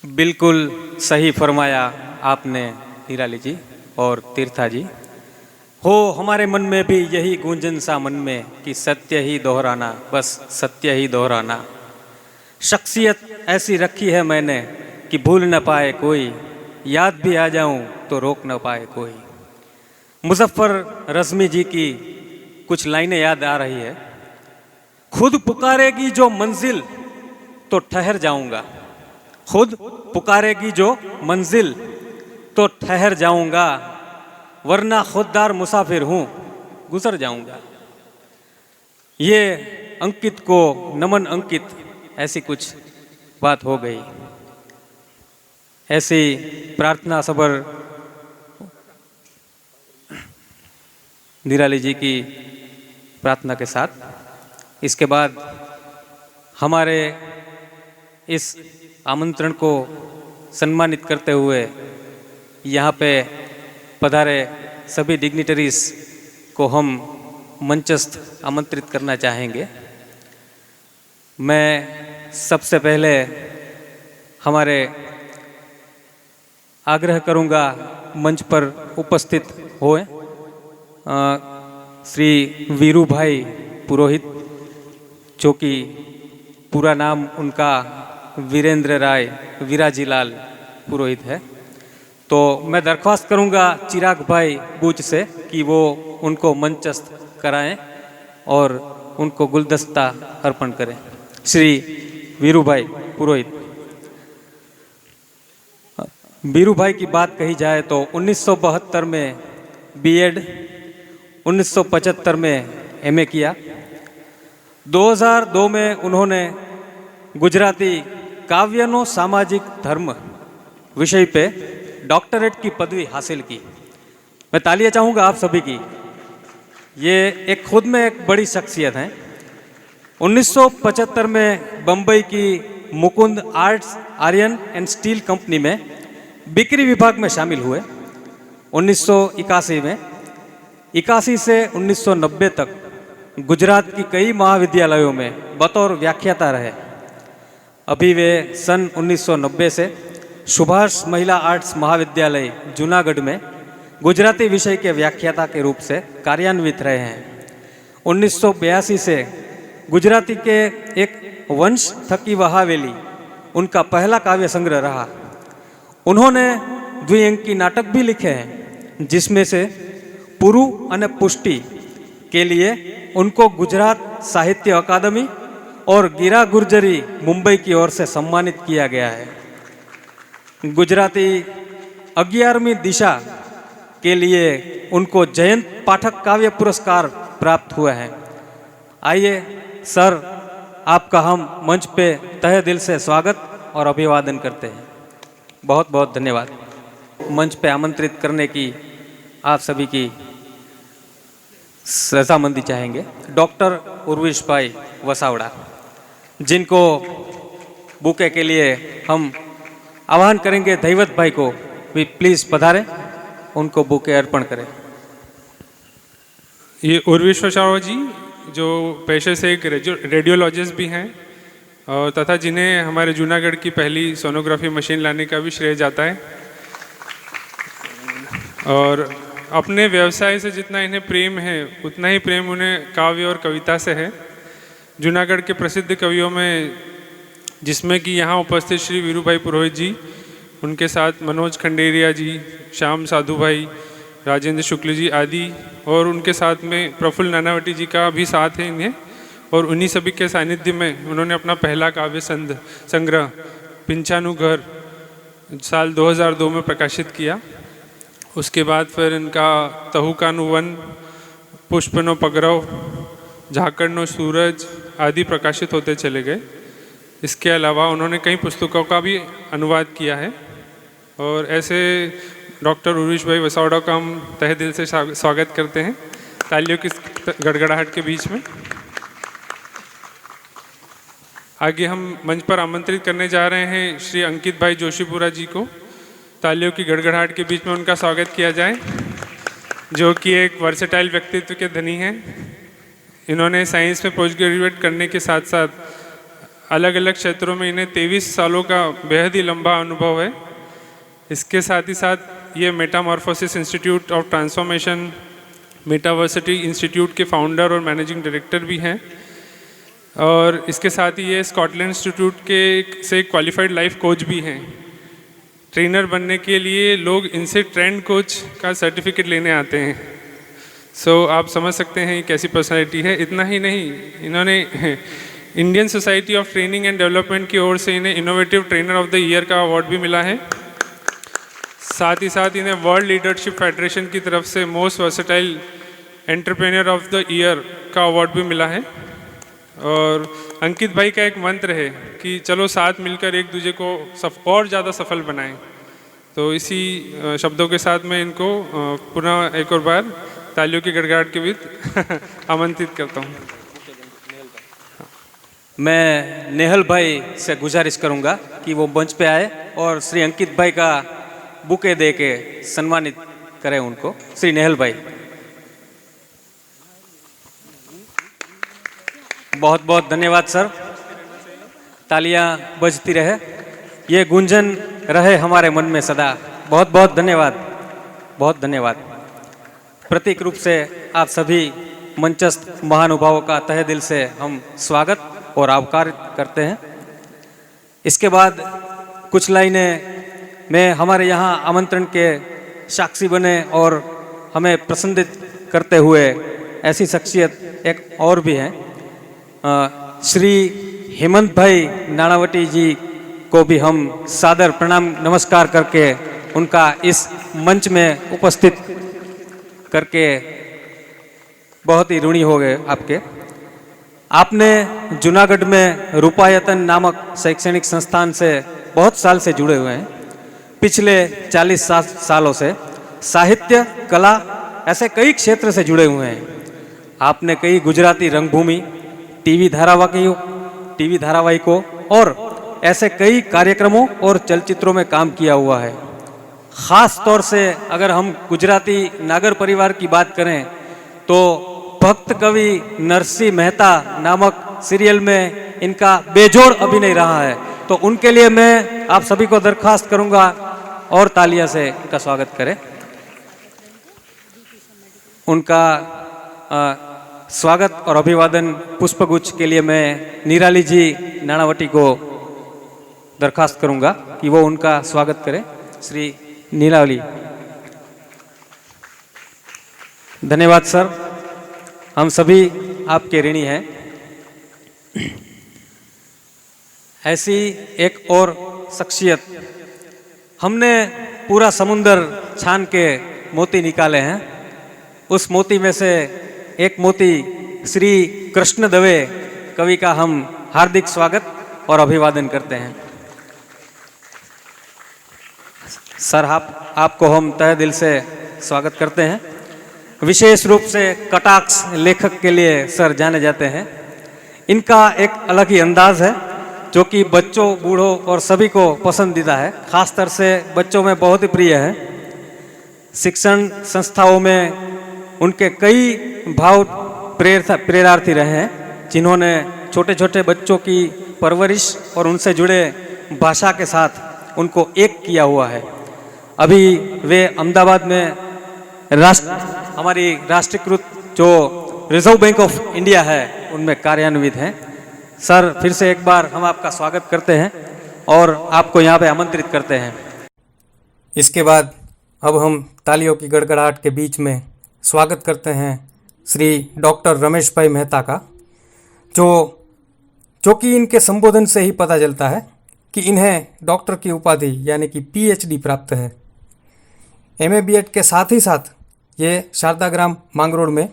बिल्कुल सही फरमाया आपने हीराली जी और तीर्था जी। हो हमारे मन में भी यही गूंजन सा मन में कि सत्य ही दोहराना, बस सत्य ही दोहराना। शख्सियत ऐसी रखी है मैंने कि भूल न पाए कोई, याद भी आ जाऊं तो रोक न पाए कोई। मुजफ्फर रज़मी जी की कुछ लाइनें याद आ रही है। खुद पुकारेगी जो मंजिल तो ठहर जाऊंगा, खुद पुकारेगी जो मंजिल तो ठहर जाऊंगा, वरना खुददार मुसाफिर हूं गुजर जाऊंगा। ये अंकित को नमन अंकित, ऐसी कुछ बात हो गई। ऐसी प्रार्थना सबर निराली जी की प्रार्थना के साथ इसके बाद हमारे इस आमंत्रण को सम्मानित करते हुए यहाँ पे पधारे सभी डिग्निटरीज को हम मंचस्थ आमंत्रित करना चाहेंगे। मैं सबसे पहले हमारे आग्रह करूँगा मंच पर उपस्थित होए श्री वीरू भाई पुरोहित, जो कि पूरा नाम उनका वीरेंद्र राय वीराजीलाल पुरोहित है। तो मैं दरख्वास्त करूंगा चिराग भाई बूच से कि वो उनको मंचस्थ कराएं और उनको गुलदस्ता अर्पण करें। श्री वीरू भाई पुरोहित। वीरू भाई की बात कही जाए तो 1972 में बीएड, 1975 में एमए किया। 2002 में उन्होंने गुजराती काव्यनो सामाजिक धर्म विषय पे डॉक्टरेट की पदवी हासिल की। मैं तालियां चाहूँगा आप सभी की। ये एक खुद में एक बड़ी शख्सियत हैं। 1975 में बम्बई की Mukund arts iron and steel company में बिक्री विभाग में शामिल हुए। 1981 में 81 से 1990 तक गुजरात की कई महाविद्यालयों में बतौर व्याख्याता रहे। अभी वे सन 1990 से सुभाष महिला आर्ट्स महाविद्यालय जूनागढ़ में गुजराती विषय के व्याख्याता के रूप से कार्यान्वित रहे हैं। 1982 से गुजराती के एक वंश थकी वहावेली उनका पहला काव्य संग्रह रहा। उन्होंने द्विअंकी नाटक भी लिखे हैं, जिसमें से पुरु अने पुष्टि के लिए उनको गुजरात साहित्य अकादमी और गिरा गुर्जरी मुंबई की ओर से सम्मानित किया गया है। गुजराती 11वीं दिशा के लिए उनको जयंत पाठक काव्य पुरस्कार प्राप्त हुआ है। आइए सर, आपका हम मंच पे तहे दिल से स्वागत और अभिवादन करते हैं। बहुत बहुत धन्यवाद। मंच पे आमंत्रित करने की आप सभी की रजामंदी चाहेंगे डॉक्टर उर्विश भाई वसावड़ा, जिनको बुके के लिए हम आह्वान करेंगे। दैवत भाई को भी प्लीज़ पधारें, उनको बुके अर्पण करें। ये उर्विश वसावड़ा जी जो पेशे से एक रेडियोलॉजिस्ट भी हैं और तथा जिन्हें हमारे जूनागढ़ की पहली सोनोग्राफी मशीन लाने का भी श्रेय जाता है। और अपने व्यवसाय से जितना इन्हें प्रेम है उतना ही प्रेम उन्हें काव्य और कविता से है। जूनागढ़ के प्रसिद्ध कवियों में, जिसमें कि यहाँ उपस्थित श्री वीरू भाई पुरोहित जी, उनके साथ मनोज खंडेरिया जी, श्याम साधु भाई, राजेंद्र शुक्ल जी आदि, और उनके साथ में प्रफुल्ल नानावटी जी का भी साथ है इन्हें। और उन्हीं सभी के सानिध्य में उन्होंने अपना पहला काव्य संग्रह पिंचानु घर साल 2002 में प्रकाशित किया। उसके बाद फिर इनका तहुकानु वन, पुष्पनो पगरव, झाकड़नो सूरज आदि प्रकाशित होते चले गए। इसके अलावा उन्होंने कई पुस्तकों का भी अनुवाद किया है। और ऐसे डॉक्टर उर्विश भाई वसावड़ा का हम तहे दिल से स्वागत करते हैं तालियों की गड़गड़ाहट के बीच में। आगे हम मंच पर आमंत्रित करने जा रहे हैं श्री अंकित भाई जोशीपुरा जी को। तालियों की गड़गड़ाहट के बीच में उनका स्वागत किया जाए, जो कि एक वर्सेटाइल व्यक्तित्व के धनी हैं। इन्होंने साइंस में पोस्ट ग्रेजुएट करने के साथ साथ अलग अलग क्षेत्रों में इन्हें 23 सालों का बेहद ही लंबा अनुभव है। इसके साथ ही साथ ये metamorphosis institute of transformation metaversity institute के फाउंडर और मैनेजिंग डायरेक्टर भी हैं। और इसके साथ ही ये स्कॉटलैंड इंस्टीट्यूट के से क्वालिफाइड लाइफ कोच भी हैं। ट्रेनर बनने के लिए लोग इनसे ट्रेंड कोच का सर्टिफिकेट लेने आते हैं। सो आप समझ सकते हैं ये कैसी पर्सनैलिटी है। इतना ही नहीं, इन्होंने Indian society of training and development की ओर से इन्हें innovative trainer of the year का अवार्ड भी मिला है। साथ ही साथ इन्हें वर्ल्ड लीडरशिप फेडरेशन की तरफ से most versatile entrepreneur of the year का अवार्ड भी मिला है। और अंकित भाई का एक मंत्र है कि चलो साथ मिलकर एक दूसरे को और ज़्यादा सफल बनाएं। तो इसी शब्दों के साथ मैं इनको पुनः एक और बार तालियों की गड़गड़ाहट के बीच आमंत्रित करता हूँ। मैं नेहल भाई से गुजारिश करूंगा कि वो मंच पे आए और श्री अंकित भाई का बुके दे के सम्मानित करें उनको। श्री नेहल भाई, बहुत बहुत धन्यवाद सर। तालियां बजती रहे, ये गुंजन रहे हमारे मन में सदा। बहुत बहुत धन्यवाद, बहुत धन्यवाद। प्रतीक रूप से आप सभी मंचस्थ महानुभावों का तहे दिल से हम स्वागत और आभार करते हैं। इसके बाद कुछ लाइनें में हमारे यहाँ आमंत्रण के साक्षी बने और हमें प्रसन्नित करते हुए ऐसी शख्सियत एक और भी हैं। श्री हेमंत भाई नाणावटी जी को भी हम सादर प्रणाम नमस्कार करके उनका इस मंच में उपस्थित करके बहुत ही ऋणी हो गए आपके। आपने जूनागढ़ में रूपायतन नामक शैक्षणिक संस्थान से बहुत साल से जुड़े हुए हैं। पिछले 40 सालों से साहित्य, कला, ऐसे कई क्षेत्र से जुड़े हुए हैं। आपने कई गुजराती रंगभूमि, टीवी धारावाहिकों और ऐसे कई कार्यक्रमों और चलचित्रों में काम किया हुआ है। ख़ास तौर से अगर हम गुजराती नागर परिवार की बात करें तो भक्त कवि नरसिंह मेहता नामक सीरियल में इनका बेजोड़ अभिनय रहा है। तो उनके लिए मैं आप सभी को दरख्वास्त करूंगा और तालियां से इनका स्वागत करें। उनका स्वागत और अभिवादन पुष्पगुच्छ के लिए मैं निराली जी नाणावटी को दरख्वास्त करूंगा कि वो उनका स्वागत करें। श्री निराली, धन्यवाद सर, हम सभी आपके ऋणी हैं। ऐसी एक और शख्सियत, हमने पूरा समुंदर छान के मोती निकाले हैं। उस मोती में से एक मोती श्री कृष्ण दवे कवि का हम हार्दिक स्वागत और अभिवादन करते हैं। सर आपको हम तहे दिल से स्वागत करते हैं। विशेष रूप से कटाक्ष लेखक के लिए सर जाने जाते हैं। इनका एक अलग ही अंदाज है जो कि बच्चों, बूढ़ों और सभी को पसंदीदा है। खासतौर से बच्चों में बहुत ही प्रिय है। शिक्षण संस्थाओं में उनके कई भाव प्रेरार्थी रहे हैं, जिन्होंने छोटे छोटे बच्चों की परवरिश और उनसे जुड़े भाषा के साथ उनको एक किया हुआ है। अभी वे अहमदाबाद में हमारी राष्ट्रीयकृत जो रिजर्व बैंक ऑफ इंडिया है उनमें कार्यान्वित हैं। सर, फिर से एक बार हम आपका स्वागत करते हैं और आपको यहाँ पे आमंत्रित करते हैं। इसके बाद अब हम तालियों की गड़गड़ाहट के बीच में स्वागत करते हैं श्री डॉक्टर रमेश भाई मेहता का, जो कि इनके संबोधन से ही पता चलता है कि इन्हें डॉक्टर की उपाधि यानी कि पीएचडी प्राप्त है। एमए बीएड के साथ ही साथ ये शारदाग्राम मांगरोड में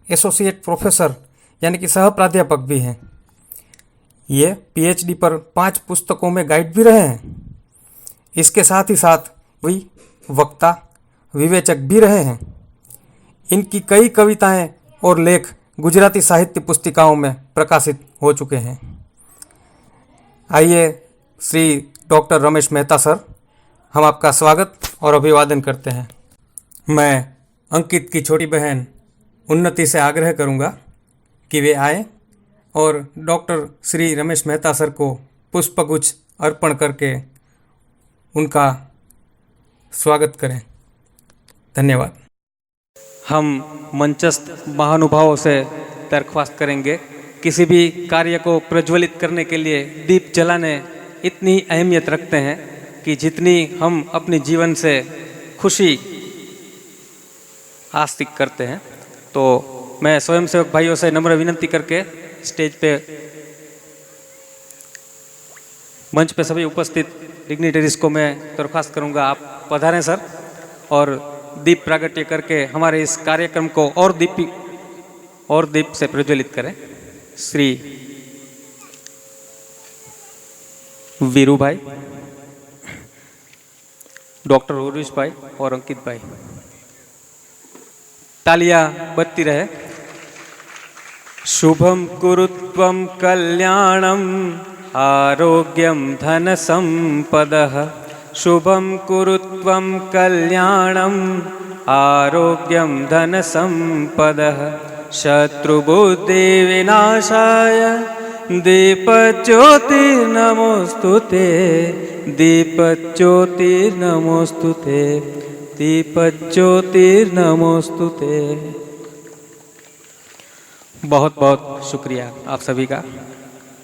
एसोसिएट प्रोफेसर यानी कि सह प्राध्यापक भी हैं। ये पीएचडी पर 5 पुस्तकों में गाइड भी रहे हैं। इसके साथ ही साथ वही वक्ता, विवेचक भी रहे हैं। इनकी कई कविताएं और लेख गुजराती साहित्य पुस्तिकाओं में प्रकाशित हो चुके हैं। आइए श्री डॉक्टर रमेश मेहता सर, हम आपका स्वागत और अभिवादन करते हैं। मैं अंकित की छोटी बहन उन्नति से आग्रह करूंगा कि वे आए और डॉक्टर श्री रमेश मेहता सर को पुष्पगुच्छ अर्पण करके उनका स्वागत करें। धन्यवाद। हम मंचस्थ महानुभावों से दरख्वास्त करेंगे, किसी भी कार्य को प्रज्वलित करने के लिए दीप जलाने इतनी अहमियत रखते हैं कि जितनी हम अपने जीवन से खुशी आस्तिक करते हैं। तो मैं स्वयंसेवक भाइयों से नम्र विनंती करके स्टेज पे मंच पे सभी उपस्थित डिग्निटरीज को मैं दरख्वास्त करूंगा, आप पधारें सर और दीप प्रागट्य करके हमारे इस कार्यक्रम को और दीप से प्रज्वलित करें। श्री वीरू भाई, डॉक्टर उर्विश भाई और अंकित भाई, तालियां बजती रहे। शुभम कुरुत्वम कल्याणम आरोग्यम धन संपदः, शुभम कुरुत्वम कल्याणम आरोग्यम धन संपदः, शत्रुबुद्धि विनाशाय दीपज्योतिर्नमोस्तुते, दीपज्योतिर्नमोस्तुते, दीपज्योतिर्नमोस्तुते। बहुत बहुत शुक्रिया आप सभी का।